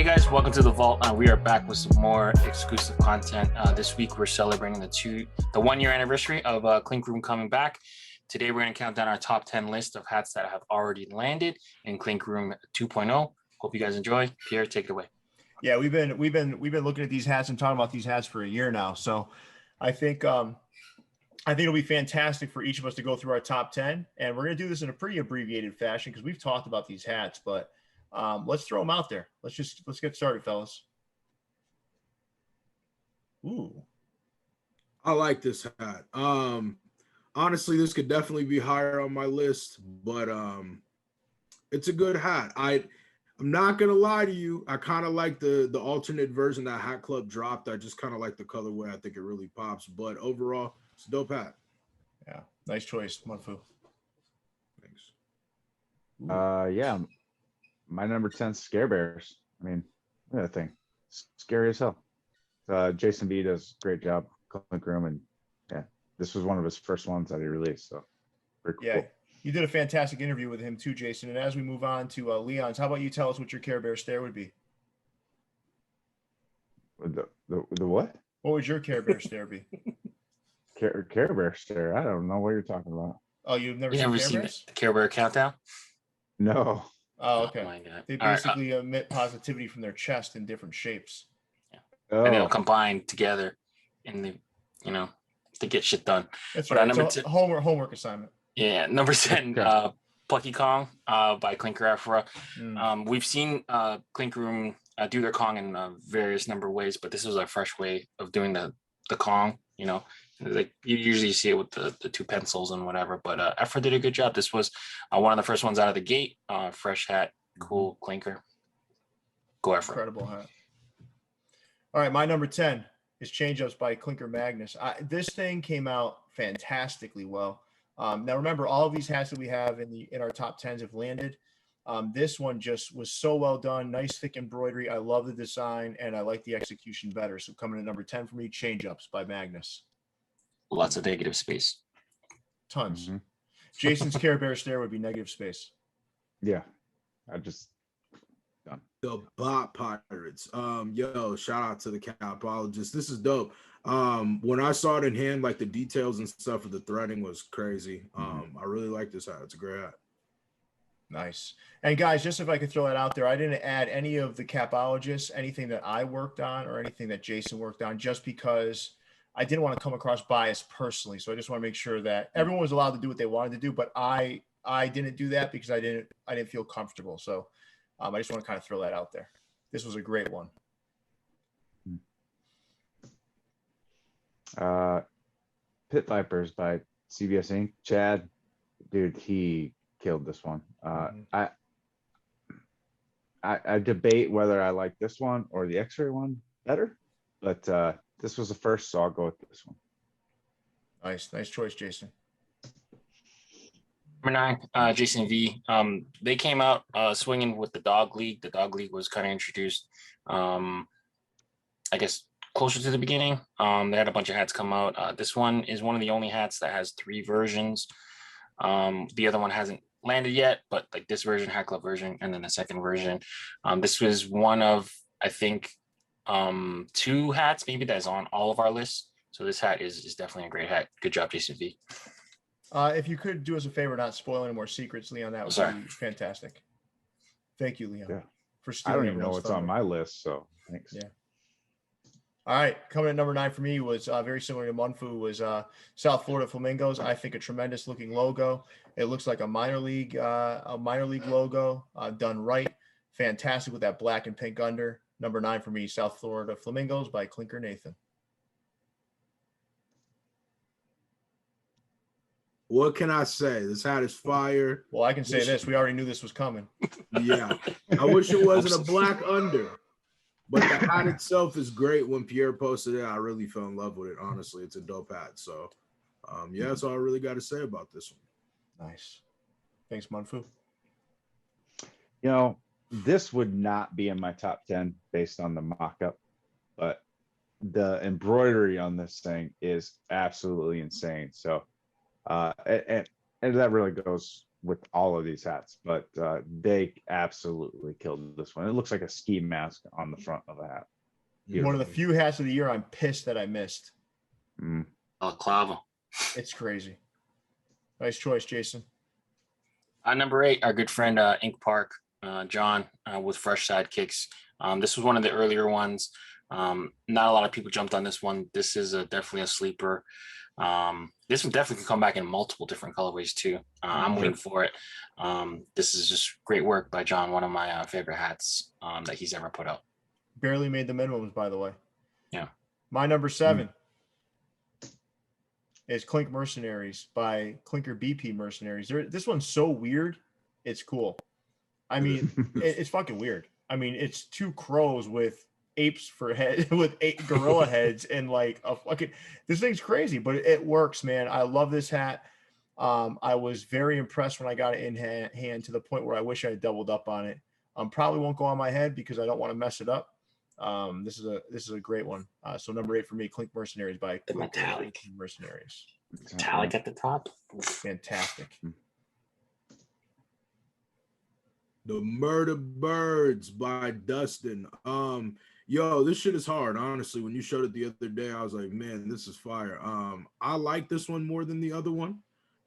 guys, welcome to the Vault. We are back with some more exclusive content. This week we're celebrating the 1 year anniversary of Clink Room coming back. Today we're going to count down our top 10 list of hats that have already landed in Clink Room 2.0. Hope you guys enjoy. Pierre, take it away. Yeah, we've been looking at these hats and talking about these hats for a year now. So I think it'll be fantastic for each of us to go through our top 10, and we're going to do this in a pretty abbreviated fashion because we've talked about these hats, but let's throw them out there. Let's get started, fellas. Ooh, I like this hat. Honestly, this could definitely be higher on my list, but it's a good hat. I'm not gonna lie to you. I kind of like the alternate version that Hat Club dropped. I just kind of like the colorway. I think it really pops. But overall, it's a dope hat. Yeah, nice choice, Monfu. Thanks. Yeah, my number 10 Scare Bears. I mean, look at that thing, scary as hell. Jason B does a great job, Clink Room, and yeah, this was one of his first ones that he released. So, pretty cool. Yeah. You did a fantastic interview with him too, Jason. And as we move on to Leon's, how about you tell us what your Care Bear stare would be? The what? What would your Care Bear stare be? Care Bear stare? I don't know what you're talking about. Oh, you've never seen Care Bears? The Care Bear countdown? No. Oh, okay. Oh my God. They basically emit positivity from their chest in different shapes. Yeah. Oh. And they'll combine together in the, to get shit done. That's but right. Number it's a homework assignment. Yeah, number 10, Okay. Plucky Kong by Clinker Efra. We've seen Clink Room do their Kong in various number of ways, but this was a fresh way of doing the Kong. Like you usually see it with the two pencils and whatever, but Efra did a good job. This was one of the first ones out of the gate. Fresh hat, cool Clinker. Go Efra. Incredible hat. All right, my number 10 is Changeups by Clinker Magnus. This thing came out fantastically well. Now remember, all of these hats that we have in our top 10s have landed. This one just was so well done, nice thick embroidery. I love the design and I like the execution better. So coming in number 10 for me, Changeups by Magnus. Lots of negative space. Tons. Mm-hmm. Jason's Care Bear stare would be negative space. Yeah, I just done. The Bot Pirates. Yo, shout out to the Capologists. This is dope. When I saw it in hand, like the details and stuff of the threading was crazy. I really like this hat. It's a great hat. Nice. And guys, just if I could throw that out there, I didn't add any of the Capologists, anything that I worked on or anything that Jason worked on, just because I didn't want to come across bias personally. So I just want to make sure that everyone was allowed to do what they wanted to do, but I didn't do that because I didn't feel comfortable. So I just want to kind of throw that out there. This was a great one. Pit Vipers by CBS Inc. Chad, dude, he killed this one. I debate whether I like this one or the X-ray one better, but this was the first, so I'll go with this one. Nice choice, Jason. Number 9, Jason V. They came out swinging with the Dog League. The Dog League was kind of introduced, I guess, closer to the beginning. They had a bunch of hats come out. This one is one of the only hats that has 3 versions. The other one hasn't landed yet, but like this version, Hat Club version, and then the second version. This was one of, I think, 2 hats maybe that's on all of our lists. So this hat is definitely a great hat. Good job, Jason V. If you could do us a favor, not spoil any more secrets, Leon, that would be fantastic. Thank you, Leon. Yeah. For I stealing don't even know everyone's what's on thunder. my list, so thanks. Yeah. All right, coming at number 9 for me was very similar to Monfu, was South Florida Flamingos. I think a tremendous looking logo. It looks like a minor league logo done right. Fantastic with that black and pink under. Number 9 for me, South Florida Flamingos by Clinker Nathan. What can I say? This hat is fire. Well, I can say this. We already knew this was coming. Yeah. I wish it wasn't a black under. But the hat itself is great. When Pierre posted it, I really fell in love with it. Honestly, it's a dope hat. So, yeah, that's all I really got to say about this one. Nice. Thanks, Monfu. This would not be in my top 10 based on the mock-up, but the embroidery on this thing is absolutely insane. So, and that really goes with all of these hats, but they absolutely killed this one. It looks like a ski mask on the front of a hat. One of the few hats of the year I'm pissed that I missed. El Clavo. It's crazy. Nice choice, Jason. Number 8, our good friend Ink Park, John, with fresh sidekicks. This was one of the earlier ones. Not a lot of people jumped on this one. This is definitely a sleeper. This one definitely could come back in multiple different colorways too. I'm waiting for it. This is just great work by John. One of my favorite hats that he's ever put out. Barely made the minimums, by the way. Yeah. My number 7 is Clink Mercenaries by Clinker BP Mercenaries. This one's so weird. It's cool. I mean, it's fucking weird. I mean, it's 2 crows with apes for head with 8 gorilla heads and like a fucking, this thing's crazy, but it works, man. I love this hat. I was very impressed when I got it in hand to the point where I wish I had doubled up on it. Probably won't go on my head because I don't want to mess it up. This is a great one. So number 8 for me, Clink Mercenaries by The metallic Mercenaries. Metallic at the top. Fantastic. The Murder Birds by Dustin. Yo, this shit is hard. Honestly, when you showed it the other day, I was like, man, this is fire. I like this one more than the other one.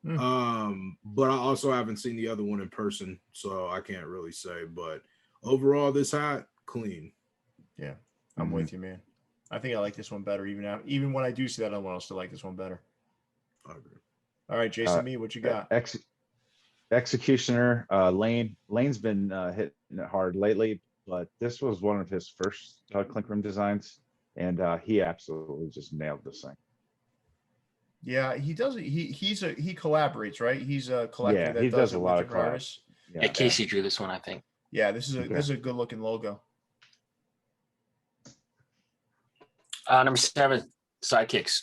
But I also haven't seen the other one in person, so I can't really say. But overall, this hat, clean. Yeah, I'm with you, man. I think I like this one better. Even when I do see that other one, I'll still like this one better. I agree. All right, Jason, what you got? Executioner, Lane's been hitting it hard lately, but this was one of his first Clink Room designs, and he absolutely just nailed this thing. Yeah, he does. He collaborates, right? He's a collector that he does it a with lot of different artists. Yeah, Casey drew this one, I think. Yeah, this is a good looking logo. Number 7, Sidekicks.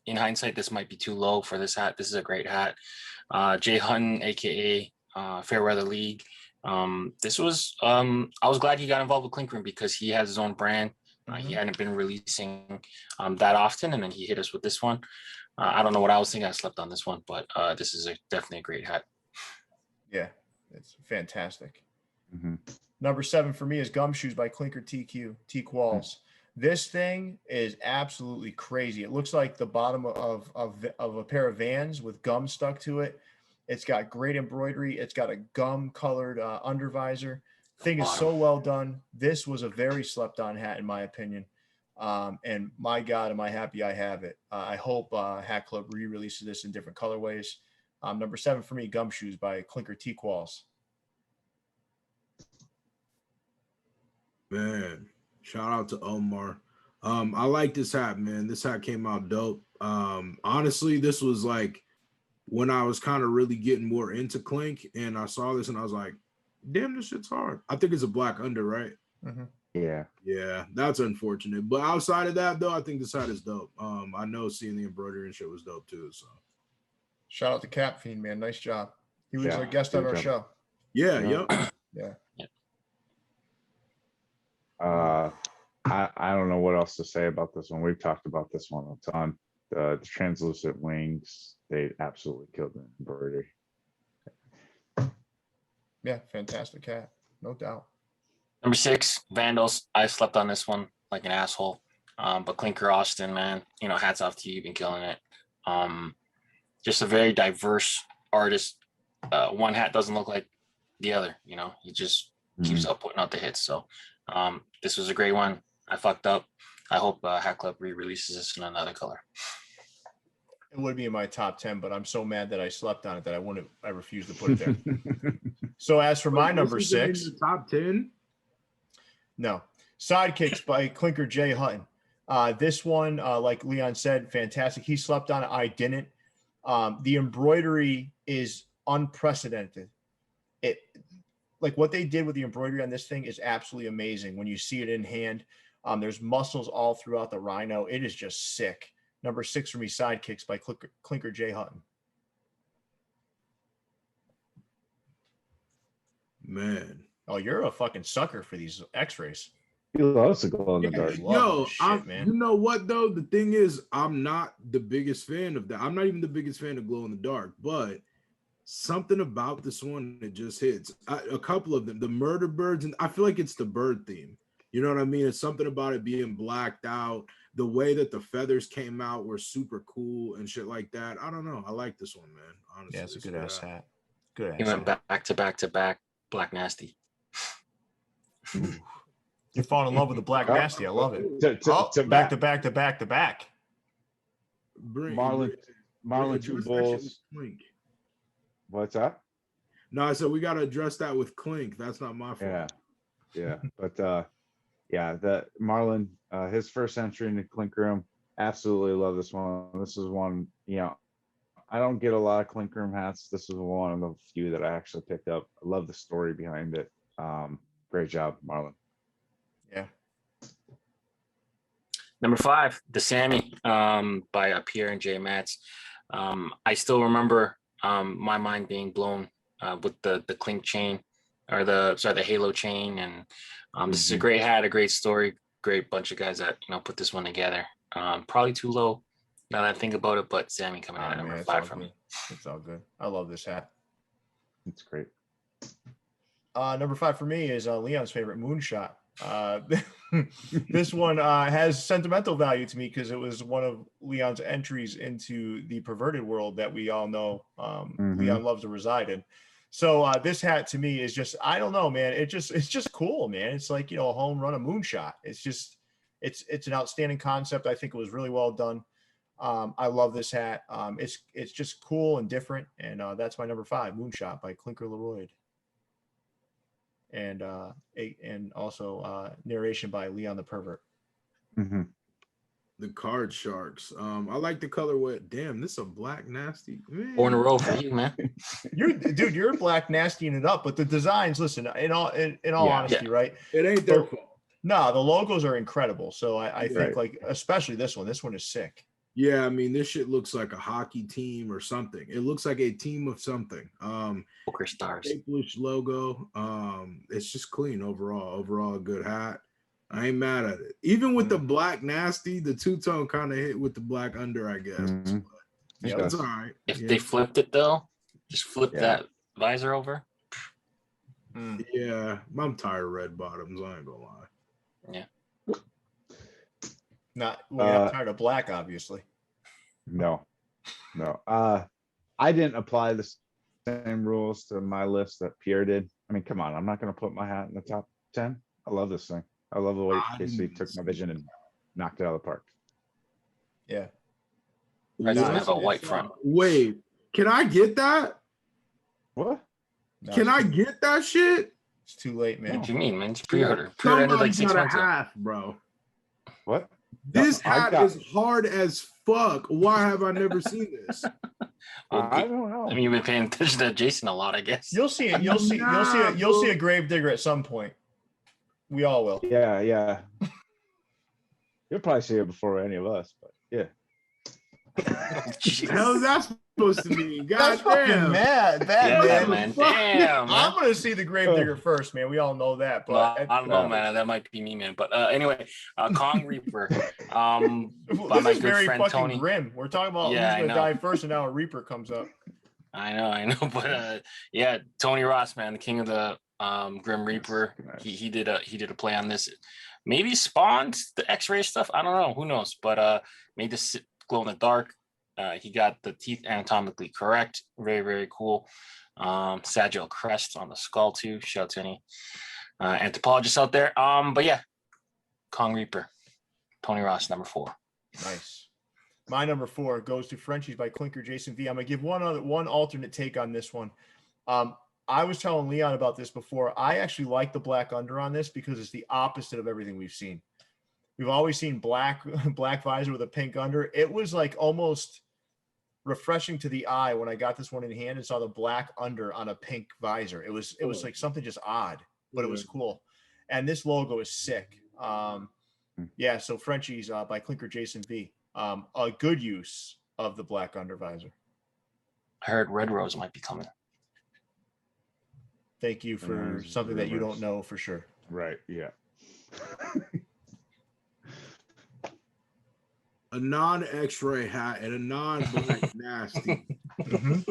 In hindsight, this might be too low for this hat. This is a great hat. Jay Hutton, aka Fairweather League. This was I was glad he got involved with Clink Room because he has his own brand. He hadn't been releasing that often, and then he hit us with this one. I don't know what I was thinking. I slept on this one, but this is definitely a great hat. Yeah, it's fantastic. Number 7 for me is Gumshoes by Clinker TO. This thing is absolutely crazy. It looks like the bottom of a pair of Vans with gum stuck to it. It's got great embroidery. It's got a gum colored undervisor. Thing is so well done. This was a very slept on hat in my opinion. And my God, am I happy I have it. I hope Hat Club re-releases this in different colorways. Number 7 for me, Gumshoes by Clinker TO. Man, shout out to Omar. I like this hat, man. This hat came out dope. Honestly, this was like when I was kind of really getting more into Clink, and I saw this and I was like, damn, this shit's hard. I think it's a black under, right? Yeah, that's unfortunate. But outside of that, though, I think this hat is dope. I know seeing the embroidery and shit was dope too. So shout out to Cap Fiend, man. Nice job. He was a guest on our show. Yeah. I don't know what else to say about this one. We've talked about this one a ton. The translucent wings, they absolutely killed the embroidery. Yeah, fantastic hat, no doubt. Number 6, Vandals. I slept on this one like an asshole. But Clinker Austin, man, hats off to you. You've been killing it. Just a very diverse artist. One hat doesn't look like the other, he just keeps up putting out the hits. So this was a great one. I fucked up. I hope Hat Club re-releases this in another color. It would be in my top 10, but I'm so mad that I slept on it that I refuse to put it there. So as for my number 6, top 10. No, Sidekicks by Clinker Jay Hutton. This one, like Leon said, fantastic. He slept on it. I didn't. The embroidery is unprecedented. Like what they did with the embroidery on this thing is absolutely amazing. When you see it in hand, there's muscles all throughout the rhino. It is just sick. Number 6 for me, Sidekicks by Clinker Jay Hutton. Man. Oh, you're a fucking sucker for these X-rays. He loves to go in the dark. Yo, man. You know what though? The thing is, I'm not the biggest fan of that. I'm not even the biggest fan of glow in the dark, but something about this one that just hits. A couple of them, the murder birds, and I feel like it's the bird theme. You know what I mean? It's something about it being blacked out. The way that the feathers came out were super cool and shit like that. I don't know. I like this one, man. Honestly, Yeah, it's a good ass hat. Good He ass went hat. back to back to back. Black Nasty. You're falling in love with the Black Nasty. I love it. Back to back to back to back. Marlin two bulls. What's that? No, I said we got to address that with Clink. That's not my fault. Yeah. But yeah, the Marlin, his first entry into Clink Room, absolutely love this one. This is one, you know, I don't get a lot of Clink Room hats. This is one of the few that I actually picked up. I love the story behind it. Great job, Marlin. Yeah. Number 5, the Sammy by Pierre and Jay Matz. I still remember my mind being blown with the Clink chain, or the Halo chain, and this is a great hat, a great story, great bunch of guys that put this one together. Probably too low now that I think about it, but Sammy coming in at number 5 for me. It's all good. I love this hat. It's great. Number 5 for me is Leon's favorite, Moonshot. This one has sentimental value to me because it was one of Leon's entries into the perverted world that we all know Leon loves to reside in. So this hat to me is just, I don't know, man. It's just cool, man. It's like, a home run, a moonshot. It's an outstanding concept. I think it was really well done. I love this hat. It's just cool and different. And that's my number 5, Moonshot by Clinker LeRoid. And also narration by Leon the Pervert. The Card Sharks. I like the colorway. Damn, this is a Black Nasty. Man. 4 in a row for you, man. You're Black Nastying it up, but the designs, listen, in all honesty, right? It ain't their fault. No, the logos are incredible. So I think like, especially this one is sick. Yeah, I mean, this shit looks like a hockey team or something. It looks like a team of something. Poker stars. Staples logo. It's just clean overall. Overall, a good hat. I ain't mad at it. Even with the Black Nasty, the two-tone kind of hit with the black under, I guess. Yeah, that's all right. If they flipped it though, just flip that visor over. Yeah, I'm tired of red bottoms. I ain't gonna lie. Yeah. I'm tired of black, obviously. No. I didn't apply the same rules to my list that Pierre did. I mean, come on, I'm not going to put my hat in the top 10. I love this thing. I love the way Casey took my vision and knocked it out of the park. Yeah. It doesn't have a white front. Wait, can I get that? What? Can I get that shit? It's too late, man. What do you mean, man? It's pre-order. Pre-order like 6 months ago. Bro. What? This hat is hard as fuck. Why have I never seen this? I don't know. I mean, you've been paying attention to Jason a lot, I guess. You'll see it. You'll see a Gravedigger at some point. We all will. Yeah. You'll probably see it before any of us, but yeah. Hell, that's supposed to mean? God damn. Bad, man. Damn, man. I'm gonna see the Gravedigger first, man. We all know that, but I don't know, man. That might be me, man. But anyway, Kong Reaper. By this my is good very friend fucking Tony. grim. We're talking about who's I gonna know. die first, and now a Reaper comes up. I know, but yeah, Tony Ross, man, the king of the Grim Reaper. Nice. He did a play on this. Maybe spawned the X-ray stuff. I don't know. Who knows? But made this glow in the dark. He got the teeth anatomically correct. Very, very cool. Sagittal crest on the skull too. Shout out to any anthropologists out there. But yeah, Kong Reaper, Tony Ross, number 4. Nice. My number 4 goes to Frenchies by Clinker Jason V. I'm gonna give one alternate take on this one. I was telling Leon about this before. I actually like the black under on this because it's the opposite of everything we've seen. We've always seen black visor with a pink under. It was like almost refreshing to the eye when I got this one in hand and saw the black under on a pink visor. It was like something just odd, but it was cool. And this logo is sick. Yeah, so Frenchies by Clinker Jason V. A good use of the black under visor. I heard Red Rose might be coming. Thank you for something that you don't know for sure. Right, yeah. A non-X-ray hat and a non-Black Nasty.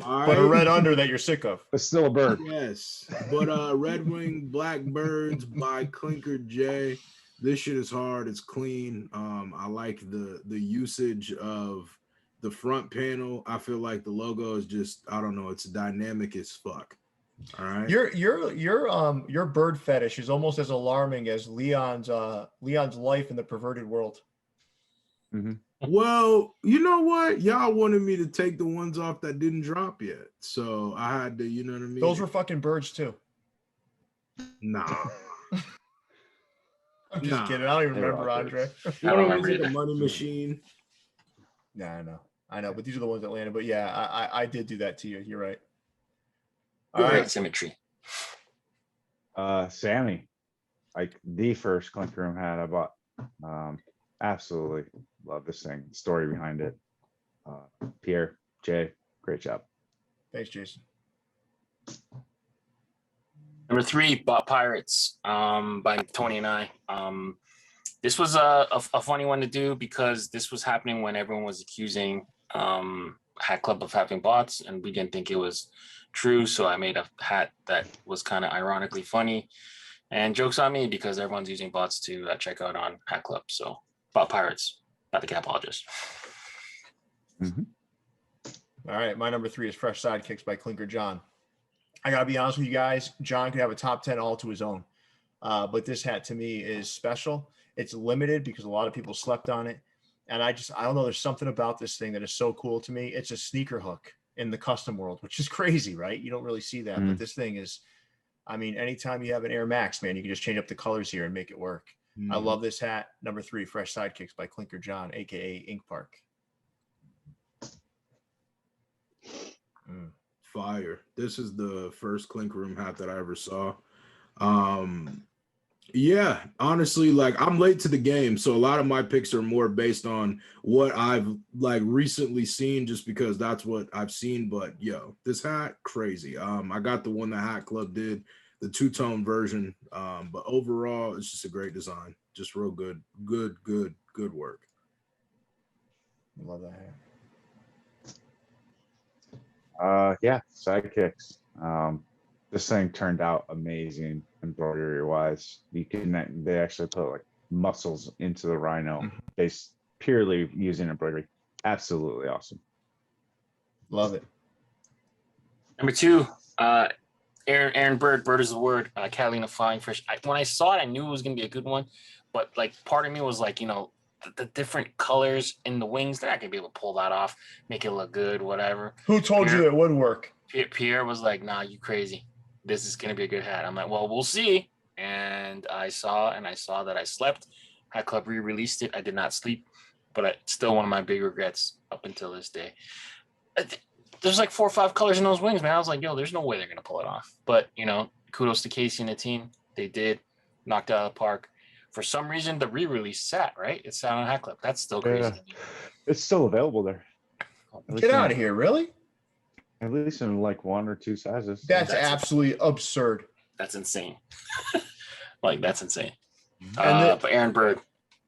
All But a right. red under that you're sick of. It's still a bird. Yes, but Red Wing Blackbirds by Clinker Jay. This shit is hard. It's clean. I like the usage of the front panel. I feel like the logo is just, I don't know, it's dynamic as fuck. All right. Your bird fetish is almost as alarming as Leon's life in the perverted world. Mm-hmm. Well, you know what? Y'all wanted me to take the ones off that didn't drop yet. So I had to, you know what I mean? Those were fucking birds too. Nah. I'm just kidding. I don't even They were remember, all Andre. birds. One don't of them remember is like a either. money machine. Yeah, I know, but these are the ones that landed. But yeah, I did do that to you. You're right. All Great right. symmetry. Sammy, like the first Clink Room hat I bought. Absolutely love this thing. The story behind it. Pierre, Jay, great job. Thanks, Jason. Number 3, bought Pirates by Tony and I. This was a funny one to do because this was happening when everyone was accusing Hat Club of having bots, and we didn't think it was true. So I made a hat that was kind of ironically funny. And joke's on me because everyone's using bots to check out on Hat Club. So bought Pirates by the Capologists. Mm-hmm. All right, my number 3 is Fresh Sidekicks by Clinker John. I gotta be honest with you guys, John could have a top 10 all to his own. But this hat to me is special. It's limited because a lot of people slept on it. And I don't know, there's something about this thing that is so cool to me. It's a sneaker hook in the custom world, which is crazy, right? You don't really see that, but this thing is, I mean, anytime you have an Air Max, man, you can just change up the colors here and make it work. I love this hat. Number 3, Fresh Sidekicks by Clinker John, aka Ink Park. Fire. This is the first Clink Room hat that I ever saw. Yeah, honestly, like I'm late to the game, so a lot of my picks are more based on what I've like recently seen, just because that's what I've seen. But yo, this hat, crazy. I got the one that Hat Club did, the 2-tone version. But overall, it's just a great design. Just real good work. Love that hat. Yeah, Sidekicks. This thing turned out amazing embroidery wise. They actually put like muscles into the rhino based purely using embroidery. Absolutely awesome. Love it. Number 2, Aaron Bird is the word. Catalina Flying Fish. When I saw it, I knew it was gonna be a good one, but like part of me was like, you know, the different colors in the wings, they're not gonna be able to pull that off, make it look good, whatever. Who told you it would work? Pierre was like, nah, you crazy. This is gonna be a good hat. I'm like, well, we'll see. And I saw that I slept. Hat Club re-released it. I did not sleep, but it's still one of my big regrets up until this day. There's like 4 or 5 colors in those wings, man. I was like, yo, there's no way they're gonna pull it off. But you know, kudos to Casey and the team. They did, knocked it out of the park. For some reason, the re-release sat, right? It sat on Hat Club. That's still crazy. Yeah. It's still available there. Get out of here, really? At least in like 1 or 2 sizes. That's absolutely absurd. That's insane. Like, that's insane. And but Aaron Bird,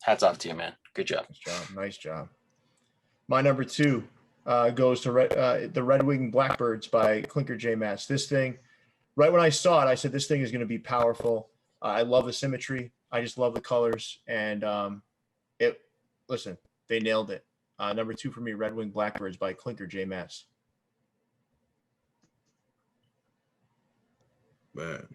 hats off to you, man. Good job. Nice job. My number 2 goes to the Red Wing Blackbirds by Clinker Jay H. This thing, right when I saw it, I said this thing is going to be powerful. I love the symmetry. I just love the colors, and listen, they nailed it. Number 2 for me, Red Wing Blackbirds by Clinker Jay H. Man,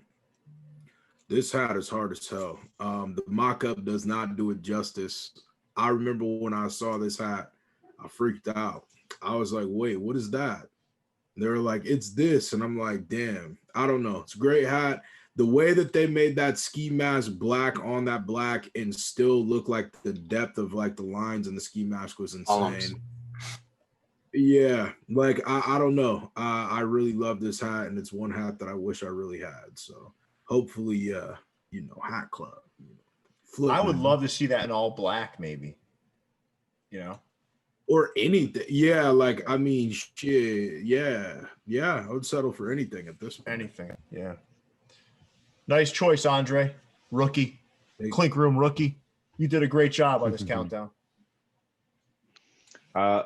this hat is hard as hell. The mock-up does not do it justice. I remember when I saw this hat, I freaked out. I was like, wait, what is that? And they were like, it's this. And I'm like, damn, I don't know. It's a great hat. The way that they made that ski mask black on that black and still look like the depth of like the lines in the ski mask was insane. Yeah, like I don't know. I really love this hat, and it's one hat that I wish I really had. So hopefully, you know, Hat Club. I would love to see that in all black, maybe. You know, or anything. Yeah, like I mean, shit. Yeah. I would settle for anything at this point. Anything. Yeah. Nice choice, Andre. Rookie, Clink Room rookie. You did a great job on this countdown.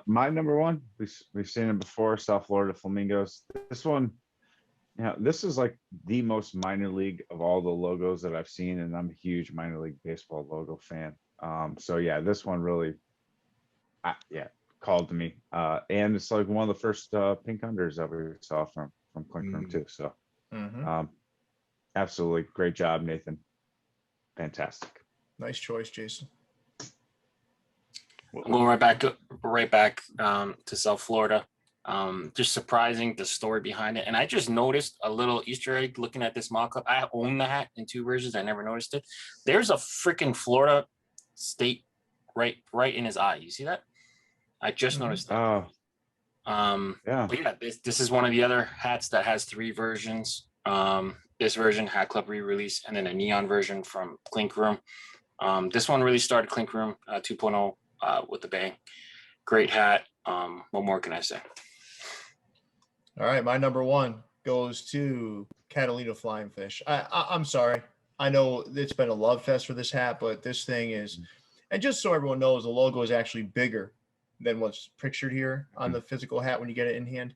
My number one, we've seen it before, South Florida Flamingos. This one, this is like the most minor league of all the logos that I've seen, and I'm a huge minor league baseball logo fan. So yeah, this one really, called to me. And it's like one of the first pink unders that we saw from Clink Room too. So absolutely great job, Nathan. Fantastic. Nice choice, Jason. I'm going right back to South Florida. Just surprising the story behind it. And I just noticed a little Easter egg looking at this mock-up. I own the hat in 2 versions. I never noticed it. There's a freaking Florida state right in his eye. You see that? I just noticed that. Oh, yeah. But yeah, this is one of the other hats that has 3 versions. This version, Hat Club re-release, and then a neon version from Clink Room. This one really started Clink Room 2.0 with a bang. Great hat. What more can I say? All right, my number one goes to Catalina Flying Fish. I'm sorry. I know it's been a love fest for this hat, but this thing is, and just so everyone knows, the logo is actually bigger than what's pictured here on the physical hat when you get it in hand.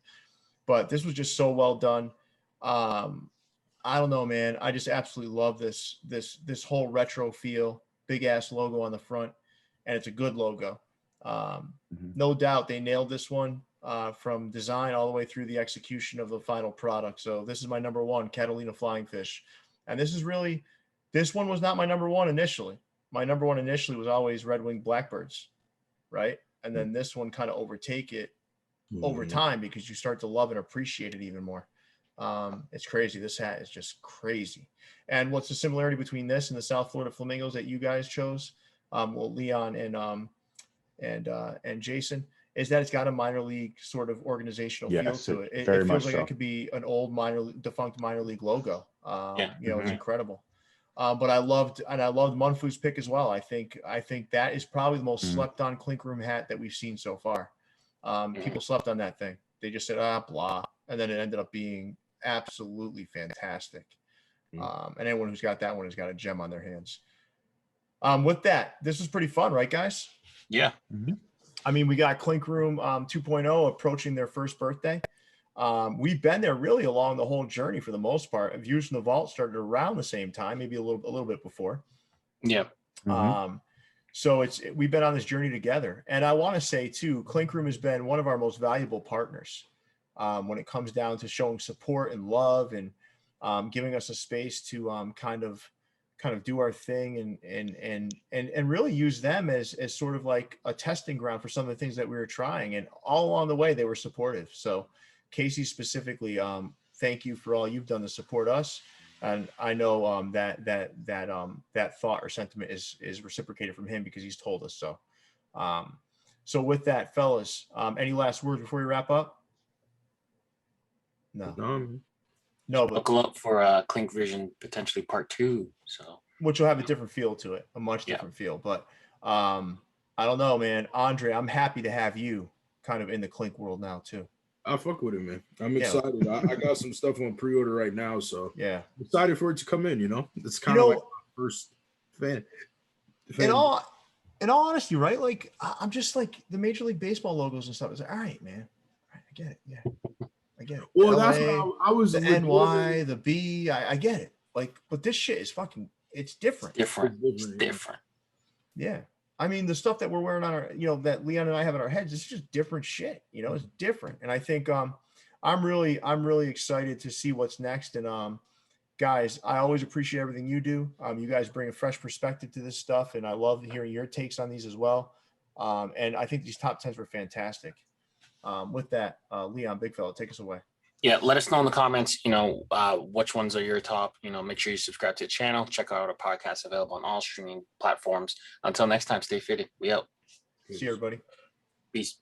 But this was just so well done. I don't know, man. I just absolutely love this whole retro feel, big ass logo on the front, and it's a good logo. No doubt they nailed this one from design all the way through the execution of the final product. So this is my number one, Catalina Flying Fish. And this one was not my number one initially. My number one initially was always Red Wing Blackbirds, right? And then this one kind of overtake it over time because you start to love and appreciate it even more. It's crazy. This hat is just crazy. And what's the similarity between this and the South Florida Flamingos that you guys chose? Well, Leon and Jason, is that it's got a minor league sort of organizational feel to it. It feels like it could be an old defunct minor league logo. It's incredible. But I loved Munfu's pick as well. I think that is probably the most slept on Clink Room hat that we've seen so far. People slept on that thing. They just said, blah. And then it ended up being absolutely fantastic. And anyone who's got that one has got a gem on their hands. With that, this is pretty fun, right, guys? Yeah. I mean, we got Clink Room 2.0 approaching their first birthday. We've been there really along the whole journey for the most part. Views from the Vault started around the same time, maybe a little bit before. Yeah. So we've been on this journey together. And I want to say too, Clink Room has been one of our most valuable partners when it comes down to showing support and love and giving us a space to kind of do our thing and really use them as sort of like a testing ground for some of the things that we were trying. And all along the way, they were supportive. So Casey specifically, thank you for all you've done to support us. And I know that thought or sentiment is reciprocated from him because he's told us so. So with that, fellas, any last words before we wrap up? No, but buckle up for Clink Vision potentially part 2. So which will have a different feel to it, a much different feel. But I don't know, man. Andre, I'm happy to have you kind of in the Clink world now too. I fuck with it, man. I'm excited. I got some stuff on pre-order right now, so yeah, I'm excited for it to come in. It's kind of like my first fan. In all honesty, right? Like I'm just like the Major League Baseball logos and stuff. It's like, all right, man. All right, I get it. Yeah, I get it. Well, LA, that's what I was. The NY, the B. I get it. Like, but this shit is fucking. It's different. It's different. Yeah. I mean, the stuff that we're wearing on our, that Leon and I have on our heads, it's just different shit. It's different. And I think I'm really excited to see what's next. And guys, I always appreciate everything you do. You guys bring a fresh perspective to this stuff, and I love hearing your takes on these as well. And I think these top 10s were fantastic. With that, Leon, big fella, take us away. Yeah, let us know in the comments, which ones are your top. Make sure you subscribe to the channel. Check out our podcast available on all streaming platforms. Until next time, stay fitted. We out. See you, everybody. Peace.